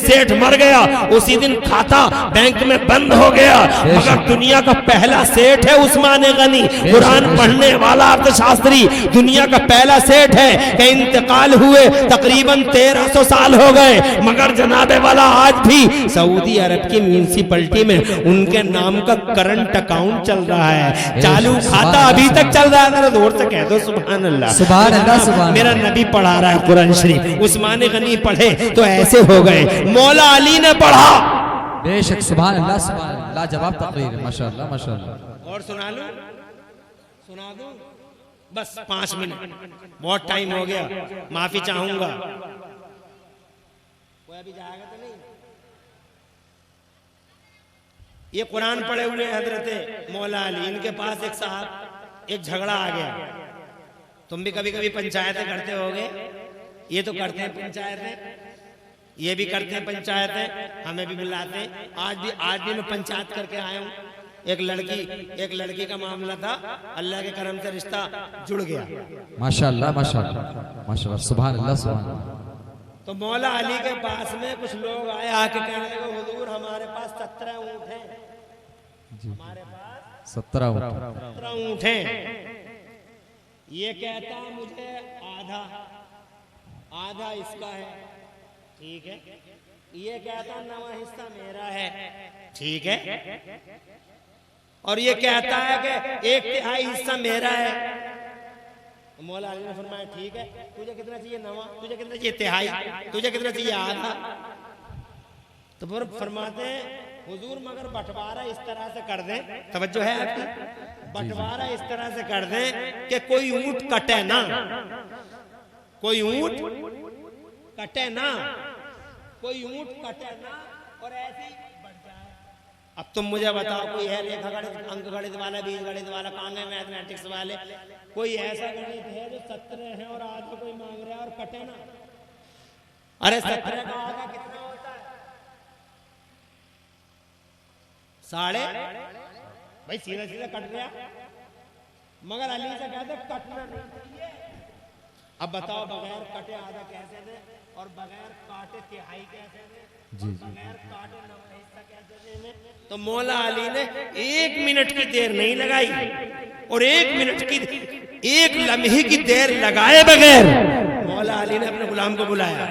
सेठ मर गया उसी दिन खाता बैंक में बंद हो गया। मगर दुनिया का पहला सेठ है उस्मान गनी, कुरान पढ़ने वाला अर्थशास्त्री, दुनिया का पहला सेठ है कि इंतकाल हुए तकरीबन 1300 साल हो गए, मगर जनाबे वाला आज भी सऊदी अरब की म्यूनिसिपैलिटी में उनके नाम का करंट अकाउंट चल रहा है, चालू खाता अभी तक चल रहा है। जरा जोर से कह दो सुभान अल्लाह, सुभान अल्लाह। मेरा नबी पढ़ा रहा है कुरान शरीफ, उस्मान गनी पढ़े तो ऐसे हो गए, मौला अली ने पढ़ा। बेशक सुभान अल्लाह, सुभान अल्लाह, जवाब तकरीर, माशाअल्लाह माशाअल्लाह। और सुना लूं, सुना दूं बस 5 मिनट, बहुत टाइम हो गया, माफी चाहूंगा। कोई अभी जाएगा तो नहीं? ये कुरान पढ़े हुए हजरत मौला अली, इनके पास एक साहब एक झगड़ा आ गया। तुम भी कभी कभी पंचायतें करते होगे, ये तो करते हैं पंचायतें, ये भी करते हैं पंचायतें, हमें भी बुलाते हैं। आज भी मैं पंचायत करके आया हूँ। एक लड़की का मामला था, अल्लाह के करम से रिश्ता जुड़ गया। माशाअल्लाह माशाअल्लाह माशाअल्लाह, सुभान अल्लाह सुभान अल्लाह। तो मौला अली के पास में कुछ लोग आए, आके कहने लगे हुजूर हमारे पास 17 ऊँट हैं, हमारे पास 17 ऊँट हैं। ये कहता मुझे आधा इसका है, ठीक है। ये कहता 9वां हिस्सा मेरा है, ठीक है। और ये कहता है कि 1/3 हिस्सा मेरा है। मौला अली ने फरमाया ठीक है, तुझे कितना चाहिए 9वां, तुझे कितना चाहिए 1/3, तुझे कितना चाहिए आधा। तो फिर फरमाते हैं हुजूर मगर बंटवारा इस तरह से कर दें, तवज्जो है आपकी, बंटवारा इस तरह से कर दें कि कोई ऊंट कटे ना, कोई ऊंट कटे ना, कोई ऊंट कटे ना, और ऐसे बढ़ जाए। अब तुम मुझे बताओ, कोई है रेखा गणित, अंक गणित वाला, बीज गणित वाला, कौन है मैथमेटिक्स वाले, कोई ऐसा गणित है जो 17 है और आधा कोई मांग रहा है और कटे ना? अरे 17 का आधा कितना होता है? 1.5। भाई सीधा सीधा कट गया, मगर अली से कहते कटना नहीं चाहिए। अब बताओ बगैर कटे आधा कैसे दे और बगैर काटे 1/3 कैसे दे, बगैर काटे 9वां हिस्सा कैसे दे? तो मौला अली ने 1 मिनट की देर नहीं लगाई, और 1 लम्हे की देर लगाए बगैर मौला अली ने अपने गुलाम को बुलाया,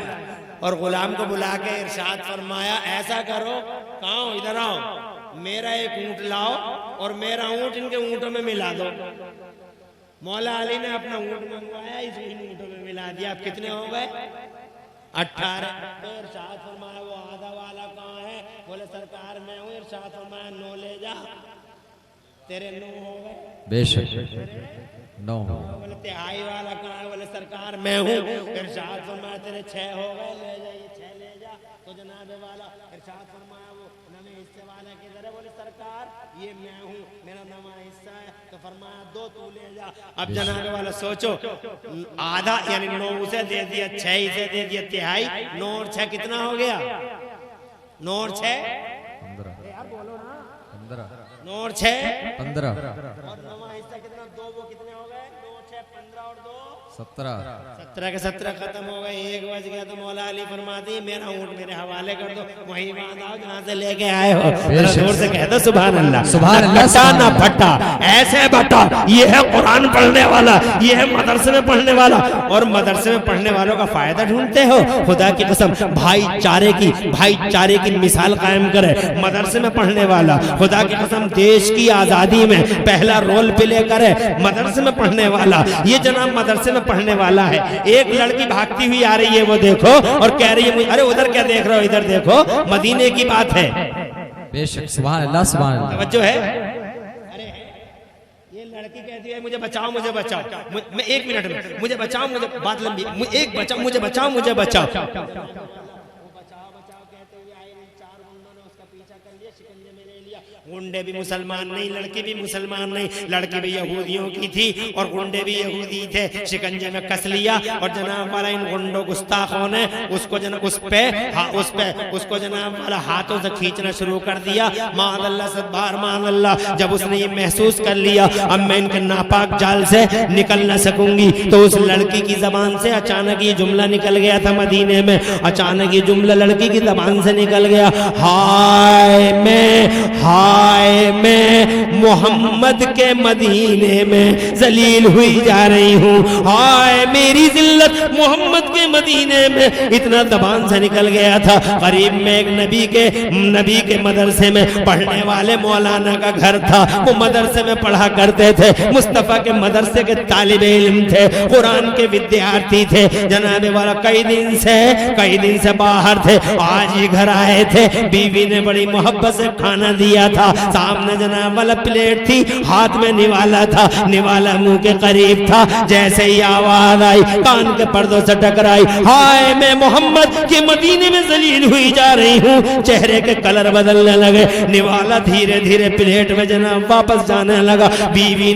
और गुलाम को बुला के इरशाद फरमाया ऐसा करो, कहाँ हो, इधर आओ, मेरा एक ऊंट लाओ और मेरा ऊंट इनके ऊंटों में मिला दो। मौला अली ने अपना ऊंट मंगवाया, इस ऊंटों में मिला दिया। अब कितने हो गए? 18। तो इरशाद फरमाया वो आधा वाला कहाँ है? बोले सरकार मैं हूँ। इरशाद फरमाया 9 ले जा, तेरे 9 हो गए। बेशक 9। बोले 1/3 वाला कहाँ है? बोले सरकार मैं हूँ। इरशाद फरमाया तेरे 6 हो गए, ले जा ये 6 ले जा। तो जनाबे वाला इरशाद फरमाया वो 9वें हिस्से वाला किधर है? बोले सरकार ये मैं हूँ, मेरा 9वां हिस्सा है। तो फरमाया 2 तू ले जा। अब जनाबे वाला सोचो, आधा यानी 9 उसे दे दिया, 6 इसे दे दिया, 1/3, 9 और 6 कितना हो गया? 9 और 6 यार बोलो ना, 9 और 6 15। और 9वां हिस्सा कितना? 2, वो कितने हो गए? 9, 6, 15 और 2 17। 17 के 17 खत्म हो गए, 1 बज गया। तो मौला अली फरमाती मेरा ऊंट मेरे हवाले कर दो, वहीं बांध आओ जहाँ से लेके आए हो। जोर से कह दो सुभान अल्लाह, सुभान अल्लाह। ना फटा ऐसे बटा, ये है कुरान पढ़ने वाला, ये है मदरसे में पढ़ने वाला। और मदरसे में पढ़ने वालों का फायदा ढूंढते हो? खुदा की कसम भाईचारे की मिसाल कायम करे मदरसे में पढ़ने वाला। खुदा की कसम देश की आजादी में पहला रोल प्ले करे मदरसे में पढ़ने वाला। ये जनाब मदरसे में पढ़ने वाला है। एक लड़की भागती हुई आ रही है, वो देखो, और कह रही है अरे उधर क्या देख रहे हो, इधर देखो, मदीने की बात है। बेशक सुभान अल्लाह, सुभान अल्लाह। तवज्जो है? अरे ये लड़की कहती है मुझे बचाओ, मुझे बचाओ, मैं 1 मिनट में, मुझे बचाओ, मुझे बात लंबी, एक बचाओ, मुझे बचाओ, मुझे बचाओ। गुंडे भी मुसलमान नहीं, लड़की भी मुसलमान नहीं, लड़की भी यहूदियों की थी और गुंडे भी यहूदी थे। शिकंजे में कस लिया और जनाब वाला इन गुंडों गुस्ताखों ने उसको उसको जनाब वाला हाथों से खींचना शुरू कर दिया। माअल्लाह से बार माअल्लाह। जब उसने ये महसूस कर लिया अब मैं इनके नापाक जाल से निकल न सकूंगी, तो उस लड़की की जबान से अचानक ये जुमला निकल गया था मदीने में। अचानक ये जुमला लड़की की जबान जबान से निकल गया, हाय मैं मोहम्मद के मदीने में जलील हुई जा रही हूँ, हाय मेरी जिल्लत मोहम्मद के मदीने में। इतना जबान से निकल गया था। करीब में एक नबी के मदरसे में पढ़ने वाले मौलाना का घर था। वो मदरसे में पढ़ा करते थे, मुस्तफा के मदरसे के तालिबे इल्म थे, कुरान के विद्यार्थी थे। जनाबे वाला कई दिन से बाहर थे, आज ही घर आए थे। बीवी ने बड़ी मोहब्बत से खाना दिया था। सामने जनाब वाला प्लेट थी, हाथ में निवाला था, निवाला मुंह के करीब था। जैसे ही आवाज आई कान के पर्दों से टकराई, हाय मैं मोहम्मद के मदीने में जलील हुई जा रही हूँ। चेहरे के कलर बदलने लगे, निवाला धीरे धीरे प्लेट में जनाब वापस जाने लगा। बीवी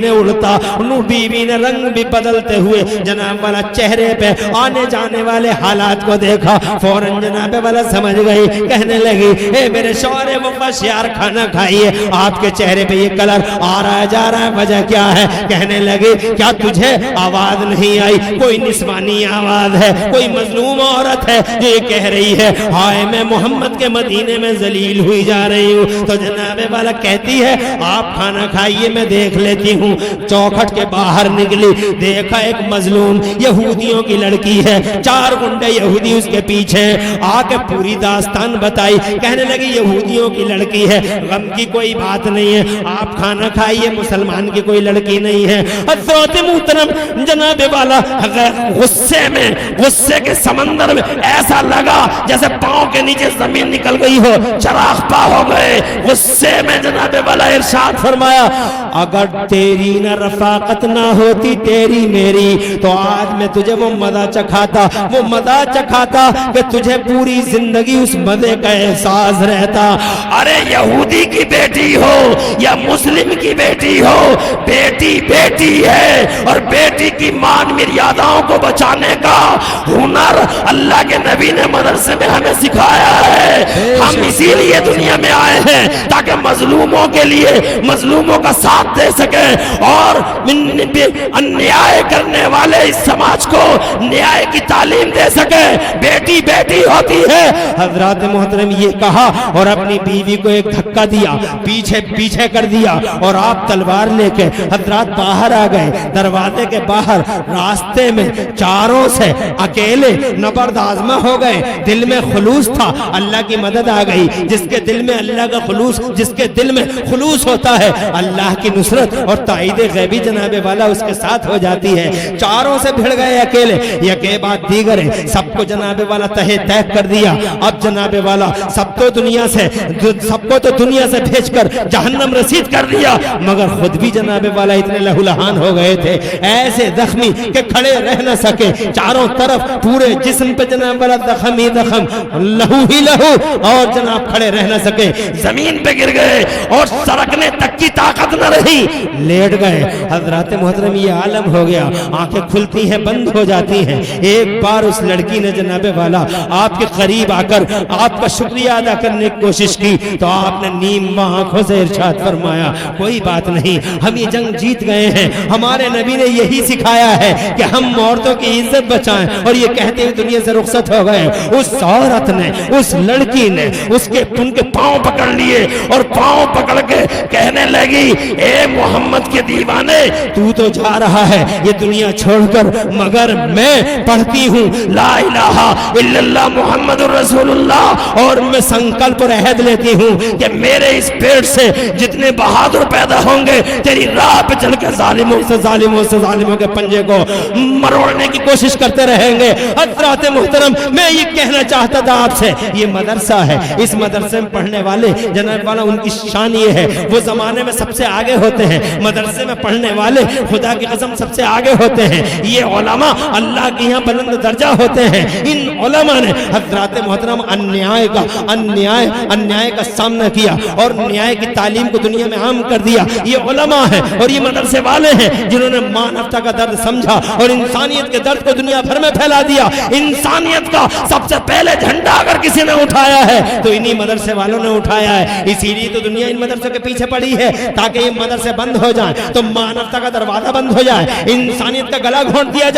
ने रंग भी बदलते हुए जनाब वाला चेहरे पे आने जाने वाले हालात को देखा। फौरन जनाब वाला समझ गई, कहने लगी, ए मेरे शौहर मुबश यार खाना खाइए, आपके चेहरे पे ये कलर आ रहा है जा रहा है, वजह क्या है? कहने लगे, क्या तुझे आवाज नहीं आई? कोई निस्वानी आवाज है, कोई मजलूम औरत है जो ये कह रही है, हाय मैं मोहम्मद के मदीने में जलील हुई जा रही हूँ। तो जनाबे वाला कहती है, आप खाना खाइए मैं देख लेती हूँ। चौखट के बाहर निकली, देखा एक मजलूम यहूदियों की लड़की है, 4 गुंडे यहूदी उसके पीछे। आके पूरी दास्तान बताई, कहने लगी यहूदियों की लड़की है, गम की कोई बात नहीं है, आप खाना खाइए, मुसलमान की कोई लड़की नहीं है। हज़रत मुहतरम जनाबे वाला गुस्से के समंदर में ऐसा लगा जैसे पांव के नीचे जमीन निकल गई हो, चरागपा हो गए। गुस्से में जनाबे वाला इरशाद फरमाया, अगर तेरी न रफाकत ना होती तेरी मेरी, तो आज मैं तुझे वो मजा चखाता कि तुझे पूरी जिंदगी उस मजे का एहसास रहता। अरे यहूदी की बेटी हो या मुस्लिम की बेटी हो, बेटी बेटी है, और बेटी की मान मर्यादाओं को बचाने का हुनर अल्लाह के नबी ने मदरसे में हमें सिखाया है। हम इसीलिए दुनिया में आए हैं ताकि मजलूमों के लिए मजलूमों का साथ दे सके और अन्याय करने वाले इस समाज को न्याय की तालीम दे सके। बेटी बेटी होती है। हजरत मोहतरम ये कहा और अपनी बीवी को एक धक्का दिया, पीछे कर दिया, और आप तलवार लेके हजरत बाहर आ गए। दरवाजे के बाहर रास्ते में चारों से अकेले नबरदाजमा हो गए। दिल में खुलूस था, अल्लाह की मदद आ गई। जिसके दिल में अल्लाह का खुलूस, जिसके दिल में खुलूस होता है, अल्लाह की नुसरत और ताईद गैबी जनाबे वाला उसके साथ हो जाती है। चारों से भिड़ गए अकेले, यके बाद दीगर सबको जनाबे वाला तहे तय कर दिया। अब जनाबे वाला सबको तो दुनिया से भेजकर जहन्नम रसीद कर दिया, मगर खुद भी जनाबे वाला इतने लहूलहान हो गए थे, ऐसे जख्मी के खड़े रह न सके। चारों तरफ पूरे जिस्म पे जनाब वाला जख्म ही जख्म, लहू ही लहू, और जनाब खड़े रह न सके, जमीन पे गिर गए और सरकने तक की ताकत न रही, लेट गए। हजरत मोहतरम ये आलम हो गया, आंखें खुलती हैं बंद हो जाती हैं। एक बार उस लड़की ने जनाबे वाला आपके करीब आकर आपका शुक्रिया अदा करने की कोशिश की, तो आपने नीम आंखों से इरशाद फरमाया, कोई बात नहीं, हम ये जंग जीत गए हैं। हमारे नबी ने यही सिखाया है कि हम औरतों की इज्जत बचाएं, और ये कहते हुए दुनिया से रुखसत हो गए। उस औरत ने, उस लड़की ने उनके पांव पकड़ लिए और पांव पकड़ के कहने लगी, ए मोहम्मद के दीवाने, तू तो जा रहा है ये दुनिया छोड़कर, मगर मैं पढ़ती हूँ ला इलाहा इल्लल्लाह मुहम्मदुर रसूलुल्लाह, और मैं संकल्प और अहद लेती हूँ कि मेरे इस पेट से जितने बहादुर पैदा होंगे, तेरी राह पे चल के जालिमों के पंजे को मरोड़ने की कोशिश करते रहेंगे। हज़रत मुहतरम, मैं ये कहना चाहता था आपसे, ये मदरसा है, इस मदरसे में पढ़ने वाले जनाब वाला उनकी शान ये है, वो जमाने में सबसे आगे होते हैं। मदरसे में पढ़ने वाले खुदा की कसम सबसे आगे होते हैं। ये उलमा अल्लाह के यहाँ बुलंद दर्जा होते हैं। इन उलमा ने हज़रत मुहतरम अन्याय का सामना किया और न्याय की तालीम को दुनिया में आम कर दिया। ये उलमा है और ये मदरसे वाले हैं जिन्होंने मानवता का दर्द समझा और इंसानियत के दर्द को दुनिया भर में फैला दिया। इंसानियत का सबसे पहले झंडा अगर किसी ने उठाया है तो इन्हीं मदरसे वालों ने उठाया है। इसीलिए तो दुनिया इन मदरसों के पीछे पड़ी है, ताकि ये मदरसे बंद हो जाए तो मानवता का दरवाजा बंद हो जाए, इंसानियत का गला घोंट दिया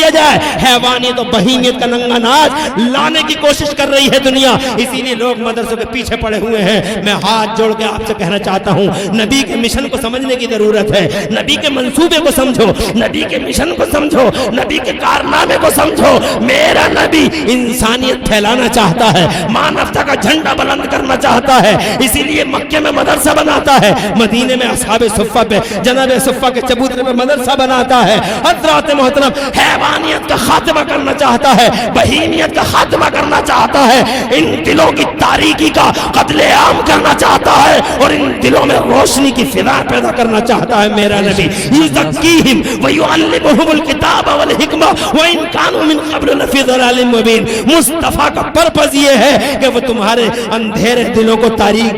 जाए, हैवानियत और बहीमियत का नंगा नाच लाने की कोशिश कर रही है दुनिया, इसीलिए लोग मदरसों के पीछे पड़े हुए हैं। मैं हाथ जोड़ के आपसे कहना चाहता हूँ, नबी के मिशन को समझने की जरूरत है। नबी के मंसूबे को समझो, नबी के मिशन को समझो, नबी के कारनामे को समझो। मेरा नबी इंसानियत फैलाना चाहता है, मानवता का झंडा बुलंद करना चाहता है, इसीलिए मक्के में मदरसा बनाता है, मदीने में असहाबे सुफ़्फ़ा पे जनाबे सुफ़्फ़ा के चबूतरे पे मदरसा बनाता है। हज़रात मोहतरम हैवानियत का खात्मा करना चाहता है, बहीमियत का खात्मा करना चाहता है, इन दिलों की तारीकी का कत्ले आम करना चाहता है और इन दिलों में रोशनी की फिजा पैदा करना चाहता है। मेरा नबी युज़क्कीहिम व युअल्लिमुहुमुल किताब वल हिकमा व इन कानू मिन क़ब्ल लफ़ी ज़लालिम मुबीन। मुस्तफ़ा का पर्पस ये है कि वो तुम्हारे अंधेरे दिलों को तारीक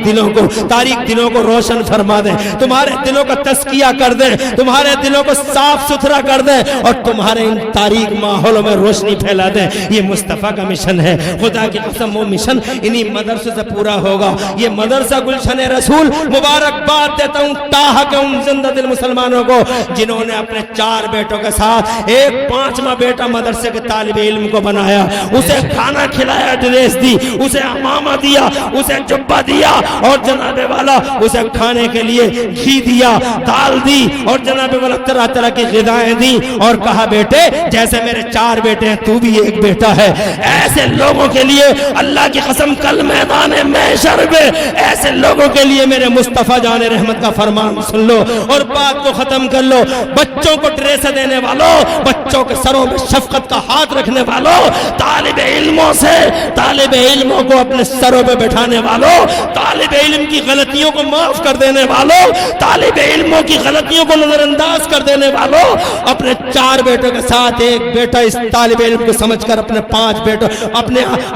दिलों को रोशन फरमा दे, तुम्हारे दिलों का तस्किया कर दे, तुम्हारे दिलों को साफ सुथरा कर दे और तुम्हारे इन तारीक माहौलों में रोशनी फैला दे। ये मुस्तफ़ा का मिशन है। खुदा की कसम वो मिशन इन्हीं मदरसों से पूरा होगा। ये मदरसा गुलशन रसूल, मुबारकबाद देता हूँ ताहा के उन जिंदा दिल मुसलमानों को जिन्होंने अपने 4 बेटों के साथ एक 5वां बेटा मदरसे के तालिब इल्म को बनाया, उसे खाना खिलाया, ड्रेस दी, उसे अमामा दिया, उसे जुब्बा दिया और जनाबे वाला उसे खाने के लिए घी दिया, दाल दी और जनाबे वाला तरह तरह की ग़िज़ाएं दी और कहा बेटे जैसे मेरे 4 बेटे हैं तू भी एक बेटा है। ऐसे लोगों के लिए अल्लाह की कसम कल मैदान महशर में ऐसे लोगों के लिए मेरे मुस्तफ़ा जान रहमत का फरमान सुन लो और बात को खत्म कर लो। बच्चों को ड्रेस देने वालों, बच्चों के सरों में शफकत का हाथ रखने वालों, तालिब इल्मों से तालिब इल्मों को अपने सरों पे बैठाने वालों, तालिब इल्म की गलतियों को माफ कर देने वालों, तालिब इल्मों की गलतियों को नजरअंदाज कर देने वालों, अपने 4 बेटों के साथ एक बेटा इस तालिब इल्म को समझकर अपने 5 बेटों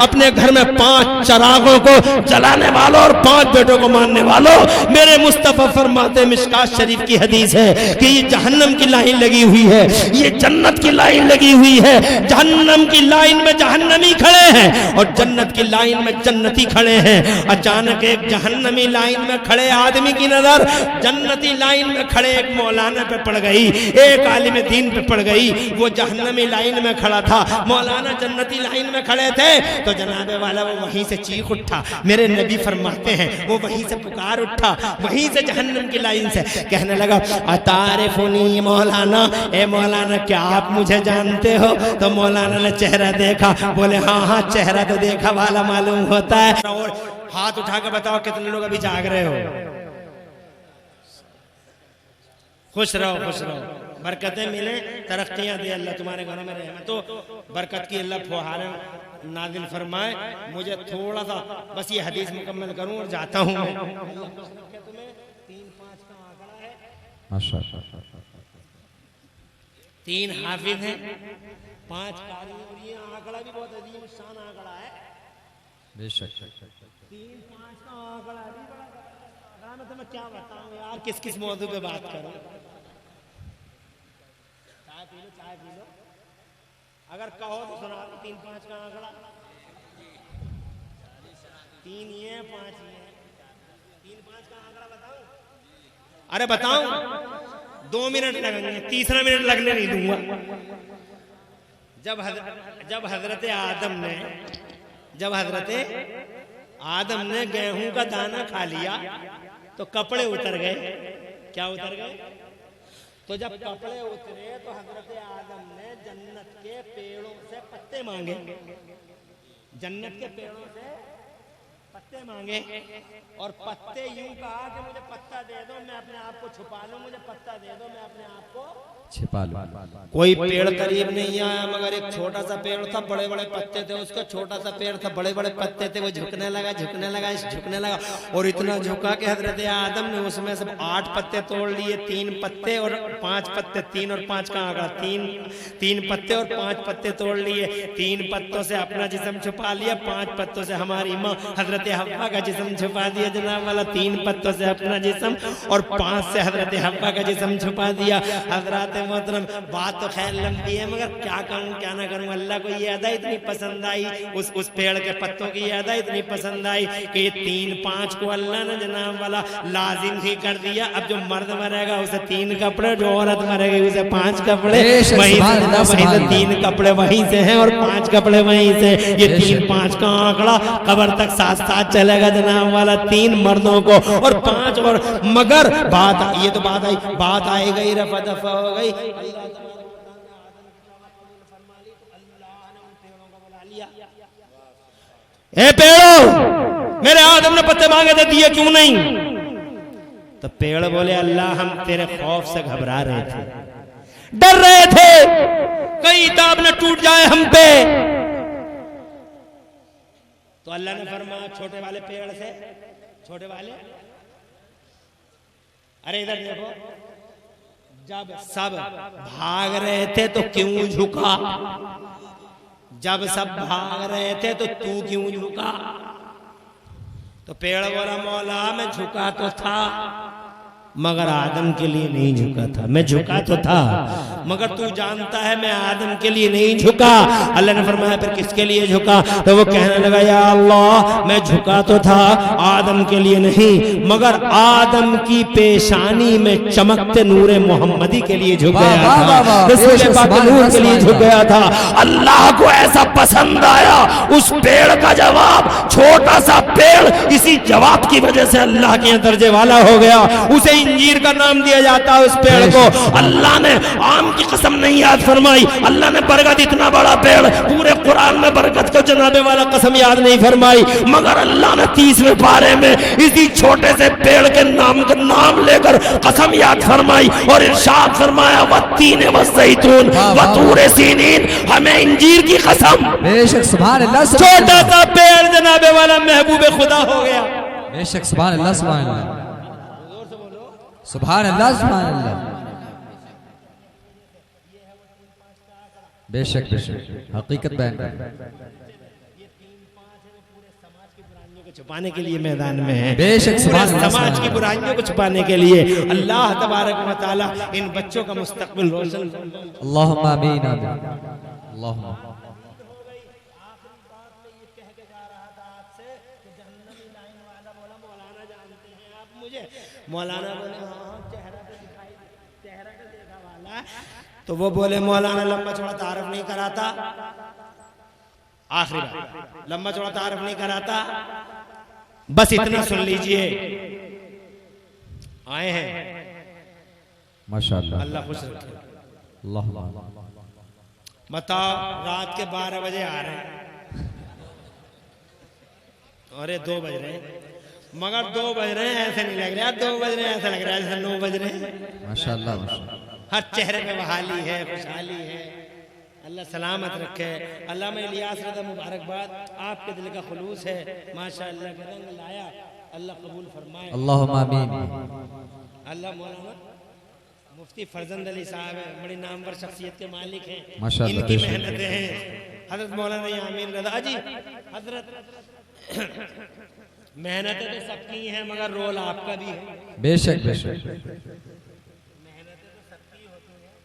अपने घर में 5 चरागों को जलाने वालों और 5 बेटों को मानने वालों, मेरे मुस्तफ़ा फरमाते मिशकात शरीफ की हदीस है कि ये जहन्नम की लाइन लगी हुई है, ये जन्नत की लाइन लगी हुई है। जहन्नम की लाइन में जहन्नमी खड़े हैं और जन्नत की लाइन में जन्नती खड़े हैं। अचानक एक जहन्नमी लाइन में खड़े आदमी की नजर जन्नती लाइन में खड़े एक मौलाना पे पड़ गई, एक आलिम दीन पे पड़ गई। वो जहन्नमी लाइन में खड़ा था, मौलाना जन्नती लाइन में खड़े थे, तो जनाबे वाला वो वहीं से चीख उठा। मेरे नबी फरमाते हैं वो वहीं से पुकार उठा, वहीं से जहन्नम की लाइन से कहने लगा अतारिफुनी मौलाना, ए मौलाना क्या आप मुझे जानते हो? तो मौलाना ने चेहरा देखा, बोले हाँ हाँ चेहरा तो देखा वाला मालूम होता है। और हाथ उठा के बताओ कितने लोग अभी जाग रहे हो? खुश रहो, खुश रहो, बरकतें मिले, तरक्कियां दे अल्लाह, तुम्हारे घरों में रहमतों बरकत की अल्लाह फुहारे नाजिल फरमाए। मुझे थोड़ा सा बस ये हदीस मुकम्मल करूं और जाता हूं मैं। तुम्हें 3-5 का आंकड़ा है, माशाअल्लाह 3 हाफिज हैं, 5 कारी, और ये आंकड़ा भी बहुत अजीम शान आंकड़ा है बेशक। 3-5 का आंकड़ा भी बड़ा, मैं तुम्हें क्या बताऊं यार, किस किस मौजू पे बात करूं। चाय पी लो, अगर कहो तो सुना दो 3-5 का आंकड़ा। 3 ये 5 ये 3-5 का आंकड़ा बताऊं? अरे बताऊं? 2 मिनट लगेंगे, तीसरा मिनट लगने नहीं दूंगा। जब हजरत आदम ने गेहूं का दाना खा लिया तो कपड़े उतर गए। क्या उतर गए? तो जब कपड़े उतरे तो हजरत आदम ने जन्नत के पेड़ों से पत्ते मांगे, जन्नत के पेड़ों से पत्ते मांगे और पत्ते यूं कहा कि मुझे पत्ता दे दो, मैं अपने आप को छुपा लूं, मुझे पत्ता दे दो, मैं अपने आप को छिपा लूं। कोई पेड़ करीब नहीं आया, मगर एक छोटा सा पेड़ था, बड़े बड़े पत्ते थे, उसका छोटा सा पेड़ था, बड़े बड़े पत्ते थे, वो झुकने लगा और इतना झुका कि हजरत आदम ने उसमें से 8 पत्ते तोड़ लिए, 3 पत्ते और 5 पत्ते, 3 और 5 का आंकड़ा, 3 पत्ते और 5 पत्ते तोड़ लिए। 3 पत्तों से अपना जिस्म छुपा लिया, 5 पत्तों से हमारी माँ हजरत हव्वा का जिस्म छुपा दिया जनाब वाला। 3 पत्तों से अपना जिस्म और 5 से हजरत हव्वा का जिस्म छुपा दिया। हजरत मोहतरम, बात तो खैर लंबी है मगर क्या कहूँ क्या ना करूँ। अल्लाह को ये अदा इतनी पसंद आई, उस पेड़ के पत्तों की ये अदा इतनी पसंद आई कि 3-5 को अल्लाह ने जनाब वाला लाजिम ही कर दिया। अब जो मर्द मरेगा उसे 3 कपड़े, जो औरत मरेगी उसे 5 कपड़े, वहीं से 3 कपड़े वहीं से हैं और 5 कपड़े वहीं से। ये 3-5 का आंकड़ा कब्र तक साथ साथ चलेगा जनाब वाला, 3 मर्दों को और 5 और। मगर बात ये तो बात आई गई, रफा दफा हो गई। ए पेड़ो, मेरे आदम ने पत्ते मांगे थे, दिए क्यों नहीं? तो पेड़ बोले अल्लाह हम तेरे खौफ से घबरा रहे थे, डर रहे थे कहीं ताब न टूट जाए हम पे। तो अल्लाह ने फरमाया छोटे वाले पेड़ से, छोटे वाले, अरे इधर देखो, जब सब भाग रहे थे तो क्यों झुका? जब सब भाग रहे थे तो तू क्यों झुका? तो पेड़ बोला मौला मैं झुका तो था मगर आदम के लिए नहीं झुका था। मैं झुका तो था मगर तू जानता है मैं आदम के लिए नहीं झुका। अल्लाह ने फरमाया फिर किसके लिए झुका? तो वो कहने लगा या अल्लाह मैं झुका तो था आदम के लिए नहीं मगर आदम की पेशानी में चमकते नूरे मोहम्मदी के लिए झुक गया था, रसूल पाक नूर के लिए झुक गया था। अल्लाह को ऐसा पसंद आया उस पेड़ का जवाब, छोटा सा पेड़ इसी जवाब की वजह से अल्लाह के दर्जे वाला हो गया। उसे इंजीर का नाम दिया जाता है उस पेड़ को। अल्लाह ने आम की कसम नहीं याद फरमाई, अल्लाह ने बरगद, इतना बड़ा पेड़ पूरे कुरान में बरगद को जनाबे वाला कसम याद नहीं फरमाई, मगर अल्लाह ने 30वें पारे में इसी छोटे से पेड़ के नाम का नाम लेकर कसम याद फरमाई और इरशाद फरमाया वत्तीन वज़ैतून वतूर सीनीन, हमें इंजीर की कसम। बेशक सुभान अल्लाह, छोटा सा पेड़ जनाबे वाला महबूब खुदा हो गया। बेशक सुभान अल्लाह, सुभान अल्लाह, सुभान अल्लाह, सुभान अल्लाह। बेशक बेशक हकीकत बयान छुपाने के लिए मैदान में है। बेशक समाज की बुराइयों को छुपाने के लिए अल्लाह तबारक व तआला इन बच्चों का मुस्तकबिल रोशन। अल्लाहुम्मा आमीन अल्लाहुम्मा। मौलाना बोले हाँ चेहरा तो दिखाई, चेहरा तो देखा वाला। तो वो बोले मौलाना लंबा चौड़ा तारफ नहीं कराता, आखिरी बात लंबा चौड़ा तारफ नहीं कराता, बस इतना सुन लीजिए। आए हैं माशाअल्लाह, अल्लाह खुश रखे। अल्लाहुम्मा। बताओ रात के 12 बजे आ रहे हैं, अरे 2 बज रहे हैं, मगर 2 बज रहे हैं ऐसे नहीं लग रहा, 2 बज रहे हैं ऐसा लग रहा है जैसे 9 बज रहे हैं। माशाअल्लाह माशाअल्लाह, हर चेहरे पे बहाली है, खुशहाली है, अल्लाह सलामत रखे। अल्लाह में इलियास रज़ा मुबारकबाद, आपके दिल का खुलूस है माशाअल्लाह का रंग लाया, अल्लाह कबूल फरमाए। अल्लाहुम्मा आमीन। अल्लाह मौलाना मुफ्ती फरजंद अली साहब है, बड़ी नामवर शख्सियत के मालिक हैं, माशाअल्लाह, इनकी मेहनतें हैं। हजरत मौलाना यामीन रज़ा जी, हजरत मेहनतें तो सबकी हैं मगर रोल आपका भी है। बेशक बेशक मेहनतें तो सबकी होती हैं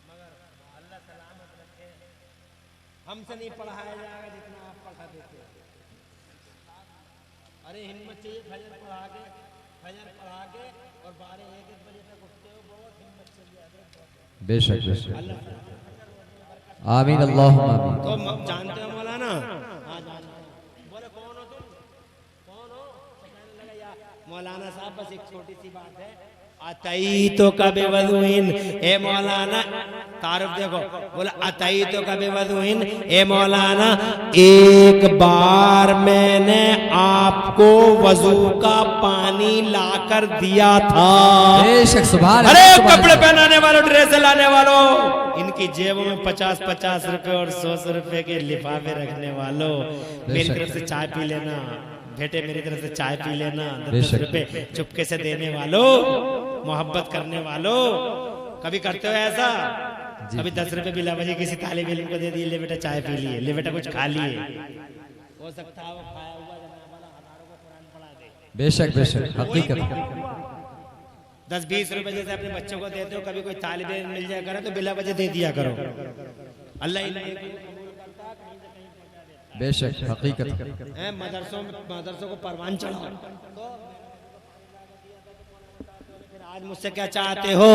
मगर अल्लाह सलामत रखे, हमसे नहीं पढ़ाया जाएगा जितना आप पढ़ा देते हो। अरे हिम्मत चाहिए, फजर पढ़ा के और 12-1 बजे तक उठते हो, बहुत हिम्मत चाहिए। बेशक बेशक आमीन अल्लाहुम्मा आमीन। तो जानते हो मौलाना? हाँ जानते हैं। बोले कौन हो तुम? कौन हो? तो कहने लगा यार मौलाना साहब बस एक छोटी सी बात है, अतई तो कबे वज़ुइन, ए मौलाना तारुफ देखो, बोला अतई तो कबे वज़ुइन, ए मौलाना एक बार मैंने आपको वजू का पानी लाकर दिया था। बेशक सुभान। अरे कपड़े पहनाने वालों, ड्रेस लाने वालों, इनकी जेबों में 50-50 रुपए और 100 रुपए के लिफाफे रखने वालों, मेरी तरफ से चाय पी लेना बेटे, मेरी तरफ से चाय पी लेना, 10 रुपए चुपके से देने वालों, मोहब्बत करने वालों, कभी करते हो ऐसा? अभी 10 रुपए बिला वजह किसी तालिब इल्म को दे दिए, ले बेटा चाय पी लिए, ले बेटा कुछ खा लिए, हो सकता है वो खाया हुआ जनाब वाला हजारों को कुरान पढ़ा दे। बेशक बेशक हकीकत। 10-20 रुपए जैसे अपने बच्चों को देते हो, कभी कोई तालिब इल्म मिल जाया करे तो बिला वजह दे दिया करो। अल्लाह इन बेशक हकीकत मदरसों को परवान चढ़ाओ। आज मुझसे क्या चाहते हो?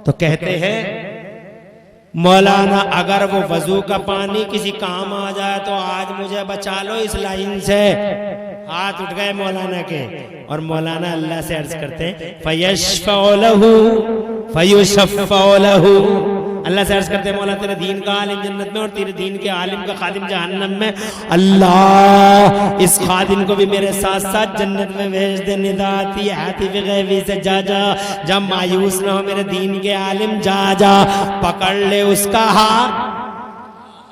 तो कहते हैं मौलाना अगर वो वजू का पानी किसी काम आ जाए तो आज मुझे बचा लो इस लाइन से। हाथ उठ गए मौलाना के, और मौलाना अल्लाह से अर्ज करते हैं फयशफ़अ लहू फयुशफ़अ लहू। अल्लाह से अर्ज करते हैं मौला तेरे दीन का आलिम जन्नत में और तेरे दीन के आलिम का खादिम जहन्नम में। अल्लाह इस खादिम को भी मेरे साथ साथ जन्नत में भेज दे। निदाती आतिफ गैबी से जा जा, जब मायूस ना हो मेरे दीन के आलिम, जा जा पकड़ ले उसका हाथ,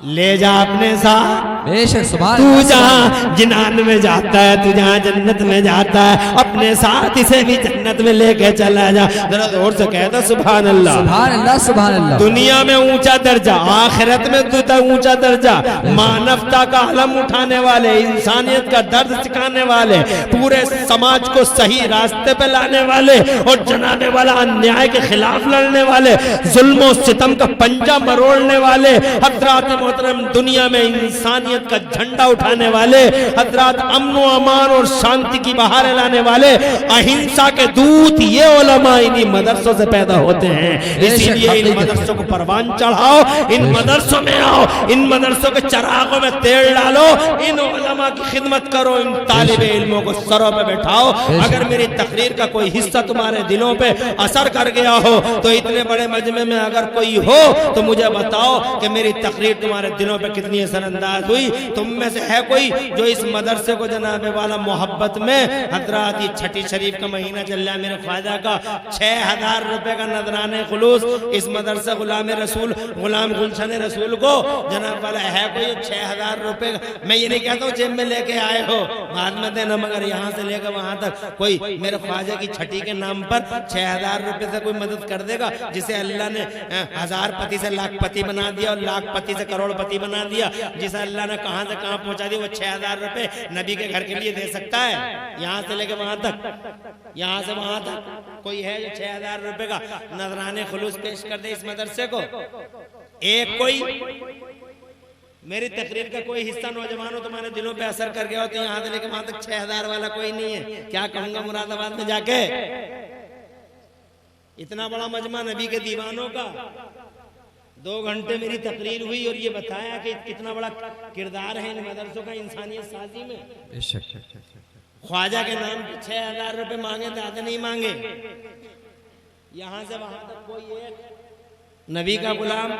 ले जा अपने साथ। बेशक सुभान तू जहाँ जिनान में जाता है, तू जहाँ जन्नत में जाता है, अपने साथ इसे भी जन्नत में लेके चला जा। जरा जोर से कहता सुभान अल्लाह, सुभान अल्लाह, सुभान अल्लाह। दुनिया में ऊंचा दर्जा, आखिरत में तो ऊंचा दर्जा, मानवता का अलम उठाने वाले, इंसानियत का दर्द सिखाने वाले, पूरे समाज को सही रास्ते पे लाने वाले और जनाने वाला अन्याय के खिलाफ लड़ने वाले, जुल्म और सितम का पंजा मरोड़ने वाले हज़रात मोहतरम, दुनिया में इंसानियत का झंडा उठाने वाले हज़रात, अमन व अमान और शांति की बहारें लाने वाले, अहिंसा के दूत ये उलमा इन्हीं मदरसों से पैदा होते हैं। इसीलिए इन मदरसों को परवान चढ़ाओ, इन मदरसों में आओ, इन मदरसों के चरागों में तेल डालो, इन उलमा की खिदमत करो, इन तालिबे इल्मों को सरों पे बैठाओ। अगर मेरी तकरीर का कोई हिस्सा तुम्हारे दिलों पे असर कर गया हो तो इतने बड़े मजमे में अगर कोई हो तो मुझे बताओ कि मेरी तकरीर तुम्हारे दिलों पे कितनी असरअंदाज हुई। तुम में से है कोई जो इस मदरसे को जनाबे वाला मोहब्बत में, हजरात ये छठी शरीफ का महीना चल रहा है, मेरे ख्वाजा का 6000 रुपए का नजराने खुलूस इस मदरसा गुलाम रसूल, गुलाम गुलशन रसूल को जनाब वाला है कोई 6000 रुपए का? मैं ये नहीं कहता हूँ जेब में लेके आए हो बाद में देना, मगर यहाँ से लेकर वहां तक कोई मेरे ख्वाजा की छठी के नाम पर 6000 रुपए से कोई मदद कर देगा, जिसे अल्लाह ने 1000 पति से लाखपति बना दिया और लाखपति से करोड़पति बना दिया, जिसे अल्लाह ने कहां से कहां पहुंचा दिया, वो 6000 रुपए नबी के घर के लिए दे सकता है? यहां से लेके वहां तक, यहां से वहां तक कोई है जो 6000 रुपए का नजराने खुलूस पेश कर दे इस मदरसे को? एक कोई मेरी तकरीर का कोई हिस्सा नौजवानों तुम्हारे दिलों पे असर कर गया हो तो यहां से लेके वहां तक 6000 वाला कोई नहीं है? क्या कहूंगा मुरादाबाद में जाके? इतना बड़ा मजमा नबी के दीवानों का, 2 घंटे मेरी तकरीर हुई और ये बताया कि कितना बड़ा किरदार है इन मदरसों का इंसानियत साजी में। ख्वाजा के नाम पे 6000 रुपए मांगे, ज्यादा नहीं मांगे। यहां से वहां तक कोई एक नबी का गुलाम